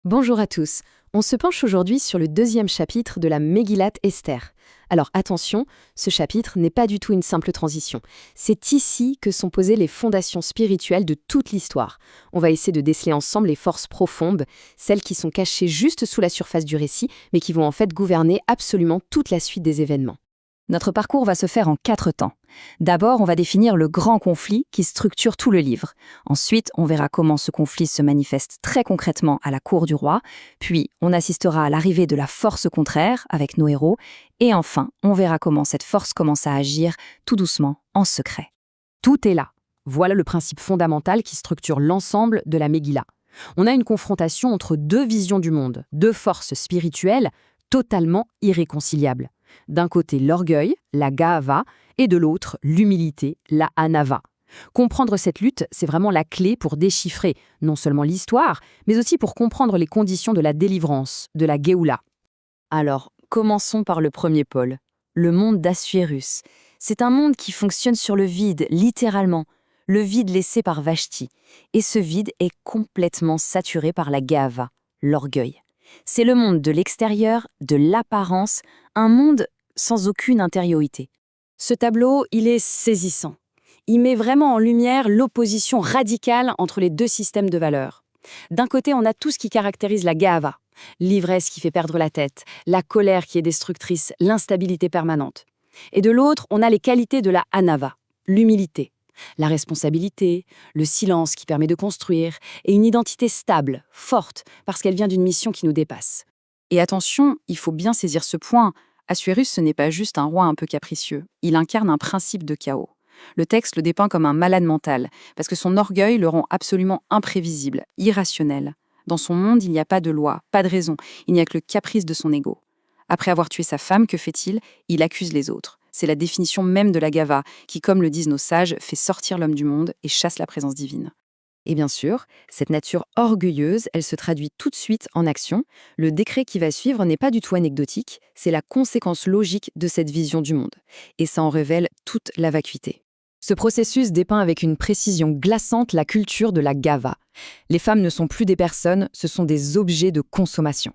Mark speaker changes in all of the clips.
Speaker 1: Bonjour à tous. On se penche aujourd'hui sur le deuxième chapitre de la Megillat Esther. Alors attention, ce chapitre n'est pas du tout une simple transition. C'est ici que sont posées les fondations spirituelles de toute l'histoire. On va essayer de déceler ensemble les forces profondes, celles qui sont cachées juste sous la surface du récit, mais qui vont en fait gouverner absolument toute la suite des événements.
Speaker 2: Notre parcours va se faire en 4 temps. D'abord, on va définir le grand conflit qui structure tout le livre. Ensuite, on verra comment ce conflit se manifeste très concrètement à la cour du roi. Puis, on assistera à l'arrivée de la force contraire avec nos héros. Et enfin, on verra comment cette force commence à agir tout doucement, en secret.
Speaker 1: Tout est là. Voilà le principe fondamental qui structure l'ensemble de la Megillah. On a une confrontation entre deux visions du monde, deux forces spirituelles totalement irréconciliables. D'un côté l'orgueil, la Ga'ava, et de l'autre l'humilité, la Anava. Comprendre cette lutte, c'est vraiment la clé pour déchiffrer non seulement l'histoire, mais aussi pour comprendre les conditions de la délivrance, de la Géoula.
Speaker 2: Alors, commençons par le premier pôle, le monde d'Assuérus. C'est un monde qui fonctionne sur le vide, littéralement, le vide laissé par Vashti. Et ce vide est complètement saturé par la Ga'ava, l'orgueil. C'est le monde de l'extérieur, de l'apparence, un monde sans aucune intériorité.
Speaker 3: Ce tableau, il est saisissant. Il met vraiment en lumière l'opposition radicale entre les deux systèmes de valeurs. D'un côté, on a tout ce qui caractérise la Ga'ava, l'ivresse qui fait perdre la tête, la colère qui est destructrice, l'instabilité permanente. Et de l'autre, on a les qualités de la Anava, l'humilité, la responsabilité, le silence qui permet de construire, et une identité stable, forte, parce qu'elle vient d'une mission qui nous dépasse.
Speaker 2: Et attention, il faut bien saisir ce point. Assuérus, ce n'est pas juste un roi un peu capricieux. Il incarne un principe de chaos. Le texte le dépeint comme un malade mental, parce que son orgueil le rend absolument imprévisible, irrationnel. Dans son monde, il n'y a pas de loi, pas de raison, il n'y a que le caprice de son ego. Après avoir tué sa femme, que fait-il? Il accuse les autres. C'est la définition même de la Gava, qui, comme le disent nos sages, fait sortir l'homme du monde et chasse la présence divine.
Speaker 1: Et bien sûr, cette nature orgueilleuse, elle se traduit tout de suite en action. Le décret qui va suivre n'est pas du tout anecdotique, c'est la conséquence logique de cette vision du monde. Et ça en révèle toute la vacuité. Ce processus dépeint avec une précision glaçante la culture de la Gava. Les femmes ne sont plus des personnes, ce sont des objets de consommation.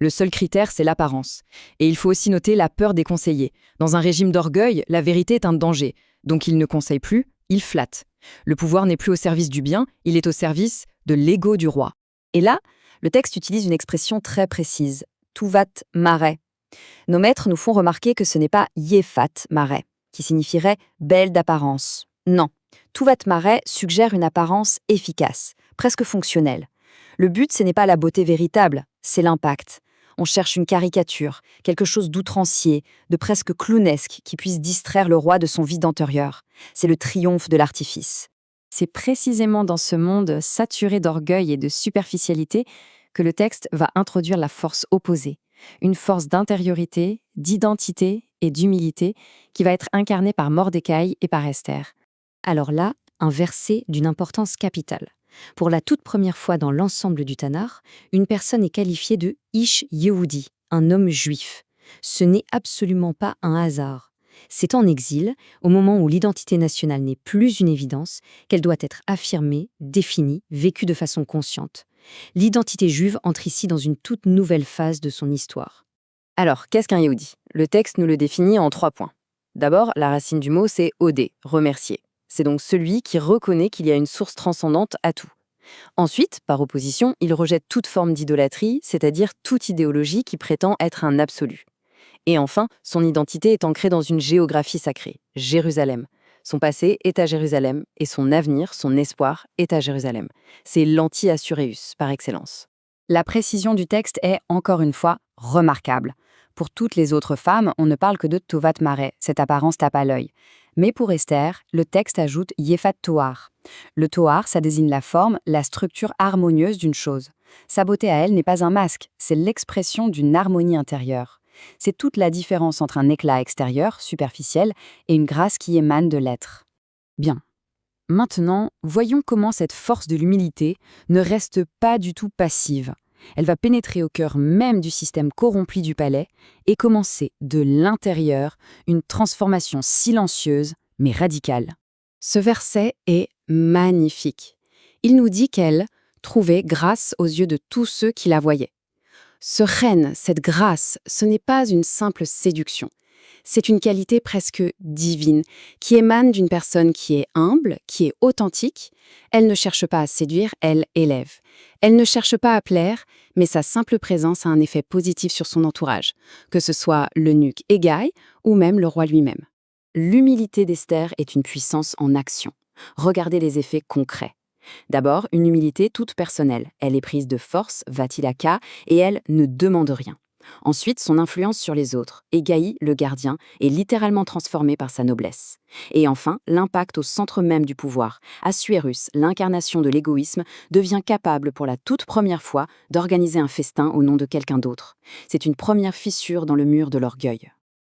Speaker 1: Le seul critère, c'est l'apparence. Et il faut aussi noter la peur des conseillers. Dans un régime d'orgueil, la vérité est un danger. Donc il ne conseille plus, il flatte. Le pouvoir n'est plus au service du bien, il est au service de l'ego du roi.
Speaker 2: Et là, le texte utilise une expression très précise, tuvat marais. Nos maîtres nous font remarquer que ce n'est pas yefat marais, qui signifierait belle d'apparence. Non, tuvat marais suggère une apparence efficace, presque fonctionnelle. Le but, ce n'est pas la beauté véritable, c'est l'impact. On cherche une caricature, quelque chose d'outrancier, de presque clownesque qui puisse distraire le roi de son vide intérieur. C'est le triomphe de l'artifice.
Speaker 1: C'est précisément dans ce monde saturé d'orgueil et de superficialité que le texte va introduire la force opposée, une force d'intériorité, d'identité et d'humilité qui va être incarnée par Mordecai et par Esther. Alors là, un verset d'une importance capitale. Pour la toute première fois dans l'ensemble du Tanakh, une personne est qualifiée de Ish Yehudi, un homme juif. Ce n'est absolument pas un hasard. C'est en exil, au moment où l'identité nationale n'est plus une évidence, qu'elle doit être affirmée, définie, vécue de façon consciente. L'identité juive entre ici dans une toute nouvelle phase de son histoire.
Speaker 2: Alors, qu'est-ce qu'un Yehudi? Le texte nous le définit en 3 points. D'abord, la racine du mot, c'est odé, remercier. C'est donc celui qui reconnaît qu'il y a une source transcendante à tout. Ensuite, par opposition, il rejette toute forme d'idolâtrie, c'est-à-dire toute idéologie qui prétend être un absolu. Et enfin, son identité est ancrée dans une géographie sacrée, Jérusalem. Son passé est à Jérusalem et son avenir, son espoir, est à Jérusalem. C'est l'anti-assuréus par excellence.
Speaker 3: La précision du texte est, encore une fois, remarquable. Pour toutes les autres femmes, on ne parle que de tuvat marais, cette apparence tape à l'œil. Mais pour Esther, le texte ajoute yefat toar. Le toar, ça désigne la forme, la structure harmonieuse d'une chose. Sa beauté à elle n'est pas un masque, c'est l'expression d'une harmonie intérieure. C'est toute la différence entre un éclat extérieur, superficiel, et une grâce qui émane de l'être.
Speaker 1: Bien. Maintenant, voyons comment cette force de l'humilité ne reste pas du tout passive. Elle va pénétrer au cœur même du système corrompu du palais et commencer de l'intérieur une transformation silencieuse mais radicale. Ce verset est magnifique. Il nous dit qu'elle,
Speaker 3: trouvée grâce aux yeux de tous ceux qui la voyaient. Ce reine, cette grâce, ce n'est pas une simple séduction. C'est une qualité presque divine qui émane d'une personne qui est humble, qui est authentique. Elle ne cherche pas à séduire, elle élève. Elle ne cherche pas à plaire, mais sa simple présence a un effet positif sur son entourage, que ce soit l'eunuque Hégaï ou même le roi lui-même. L'humilité d'Esther est une puissance en action. Regardez les effets concrets. D'abord, une humilité toute personnelle. Elle est prise de force, va-t-il-à-cas, et elle ne demande rien. Ensuite, son influence sur les autres. Hégaï, le gardien, est littéralement transformé par sa noblesse. Et enfin, l'impact au centre même du pouvoir. Assuérus, l'incarnation de l'égoïsme, devient capable pour la toute première fois d'organiser un festin au nom de quelqu'un d'autre. C'est une première fissure dans le mur de l'orgueil.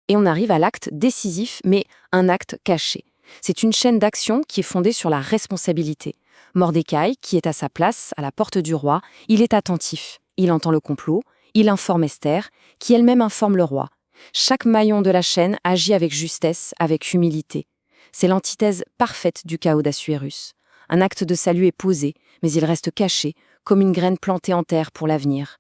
Speaker 3: Et on arrive à l'acte décisif, mais un acte caché. C'est une chaîne d'action qui est fondée sur la responsabilité. Mordecai, qui est à sa place, à la porte du roi, il est attentif. Il entend le complot, il informe Esther, qui elle-même informe le roi. Chaque maillon de la chaîne agit avec justesse, avec humilité. C'est l'antithèse parfaite du chaos d'Assuérus. Un acte de salut est posé, mais il reste caché, comme une graine plantée en terre pour l'avenir.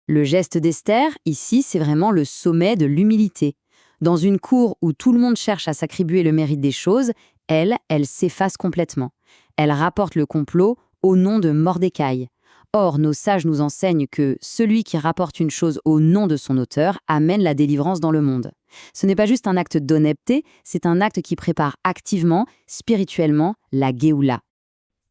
Speaker 1: Le geste d'Esther, ici, c'est vraiment le sommet de l'humilité. Dans une cour où tout le monde cherche à s'attribuer le mérite des choses, elle s'efface complètement. Elle rapporte le complot au nom de Mordecai. Or, nos sages nous enseignent que celui qui rapporte une chose au nom de son auteur amène la délivrance dans le monde. Ce n'est pas juste un acte d'honnêteté, c'est un acte qui prépare activement, spirituellement, la Géoula.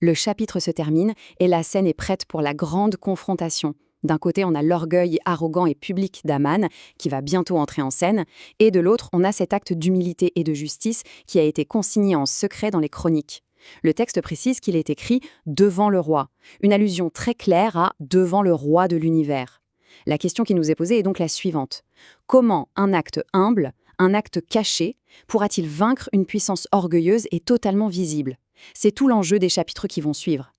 Speaker 3: Le chapitre se termine et la scène est prête pour la grande confrontation. D'un côté, on a l'orgueil arrogant et public d'Aman, qui va bientôt entrer en scène, et de l'autre, on a cet acte d'humilité et de justice qui a été consigné en secret dans les chroniques. Le texte précise qu'il est écrit « devant le roi », une allusion très claire à « devant le roi de l'univers ». La question qui nous est posée est donc la suivante. Comment un acte humble, un acte caché, pourra-t-il vaincre une puissance orgueilleuse et totalement visible ? C'est tout l'enjeu des chapitres qui vont suivre.